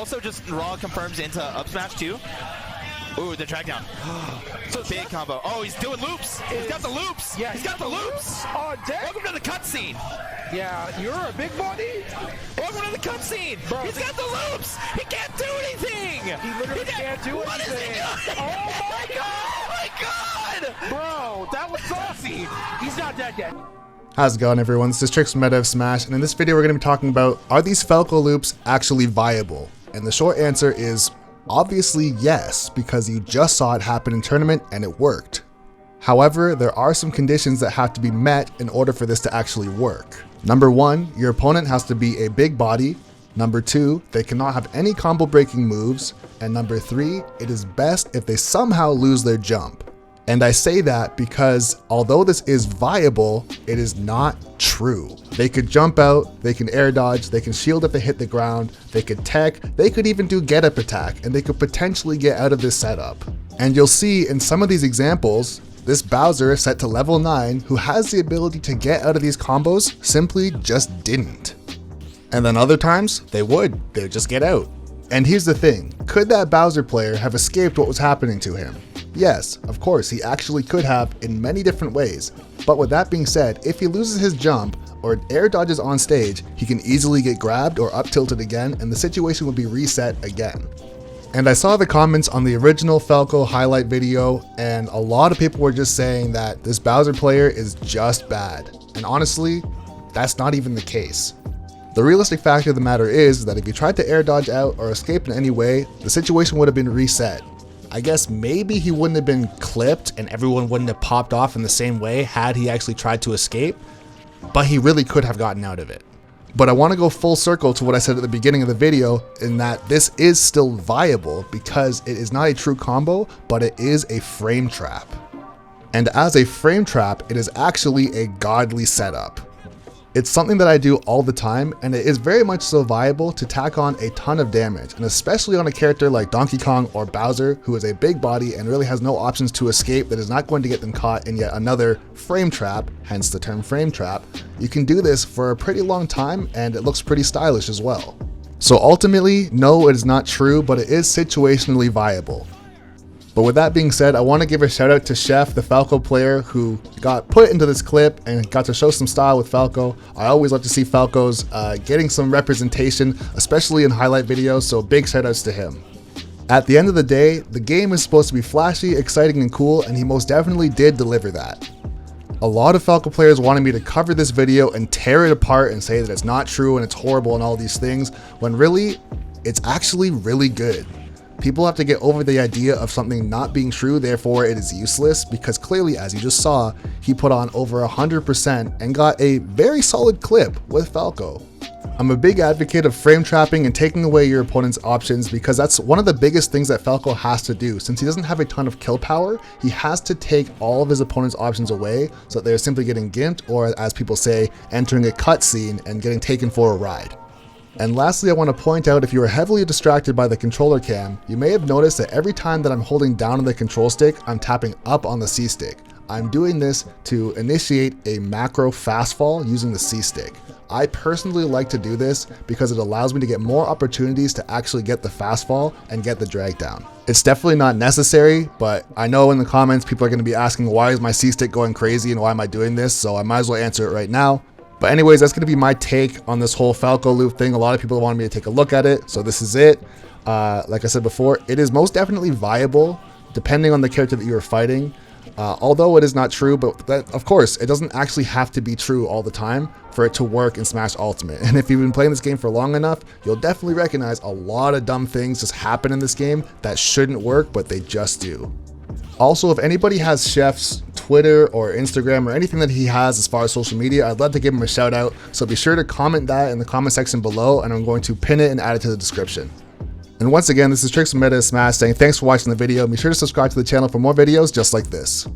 Also just raw confirms into up smash too. Ooh, the drag down. So big combo. Oh, he's doing loops. He's got the loops. Yeah, he's got the loops. Oh, damn. Welcome to the cutscene. Yeah, you're a big body. Welcome to the cutscene. He's got the loops. He can't do anything. He literally can't do anything. What is he doing? Oh my god! Oh my god! Bro, that was saucy. He's not dead yet. How's it going, everyone? This is Trixx from of Smash, and in this video we're going to be talking about, are these Falco loops actually viable? And the short answer is obviously yes, because you just saw it happen in tournament and it worked. However, there are some conditions that have to be met in order for this to actually work. Number 1, your opponent has to be a big body. Number 2, they cannot have any combo breaking moves. And number 3, it is best if they somehow lose their jump. And I say that because although this is viable, it is not true. They could jump out, they can air dodge, they can shield if they hit the ground, they could tech, they could even do get up attack, and they could potentially get out of this setup. And you'll see in some of these examples, this Bowser set to level 9 who has the ability to get out of these combos simply just didn't. And then other times, they'd just get out. And here's the thing, could that Bowser player have escaped what was happening to him? Yes, of course, he actually could have in many different ways. But with that being said, if he loses his jump or air dodges on stage, he can easily get grabbed or up tilted again and the situation will be reset again. And I saw the comments on the original Falco highlight video and a lot of people were just saying that this Bowser player is just bad. And honestly, that's not even the case. The realistic fact of the matter is that if he tried to air dodge out or escape in any way, the situation would have been reset. I guess maybe he wouldn't have been clipped and everyone wouldn't have popped off in the same way had he actually tried to escape, but he really could have gotten out of it. But I want to go full circle to what I said at the beginning of the video in that this is still viable because it is not a true combo, but it is a frame trap. And as a frame trap, it is actually a godly setup. It's something that I do all the time, and it is very much so viable to tack on a ton of damage, and especially on a character like Donkey Kong or Bowser, who is a big body and really has no options to escape that is not going to get them caught in yet another frame trap, hence the term frame trap. You can do this for a pretty long time, and it looks pretty stylish as well. So ultimately, no, it is not true, but it is situationally viable. But with that being said, I want to give a shout out to Chef, the Falco player who got put into this clip and got to show some style with Falco. I always love to see Falcos getting some representation, especially in highlight videos, so big shout outs to him. At the end of the day, the game is supposed to be flashy, exciting, and cool, and he most definitely did deliver that. A lot of Falco players wanted me to cover this video and tear it apart and say that it's not true and it's horrible and all these things, when really, it's actually really good. People have to get over the idea of something not being true, therefore it is useless, because clearly, as you just saw, he put on over 100% and got a very solid clip with Falco. I'm a big advocate of frame trapping and taking away your opponent's options because that's one of the biggest things that Falco has to do. Since he doesn't have a ton of kill power, he has to take all of his opponent's options away so that they're simply getting gimped, or as people say, entering a cutscene and getting taken for a ride. And lastly, I want to point out, if you are heavily distracted by the controller cam, you may have noticed that every time that I'm holding down on the control stick, I'm tapping up on the C stick. I'm doing this to initiate a macro fast fall using the C stick. I personally like to do this because it allows me to get more opportunities to actually get the fast fall and get the drag down. It's definitely not necessary, but I know in the comments people are going to be asking, why is my C stick going crazy and why am I doing this? So I might as well answer it right now. But anyways, that's going to be my take on this whole Falco loop thing. A lot of people wanted me to take a look at it, so this is it. Like I said before, it is most definitely viable, depending on the character that you are fighting. Although it is not true, but that, of course, it doesn't actually have to be true all the time for it to work in Smash Ultimate. And if you've been playing this game for long enough, you'll definitely recognize a lot of dumb things just happen in this game that shouldn't work, but they just do. Also, if anybody has Chef's Twitter or Instagram or anything that he has as far as social media, I'd love to give him a shout out. So be sure to comment that in the comment section below, and I'm going to pin it and add it to the description. And once again, this is Trixx from of Smash saying thanks for watching the video. Be sure to subscribe to the channel for more videos just like this.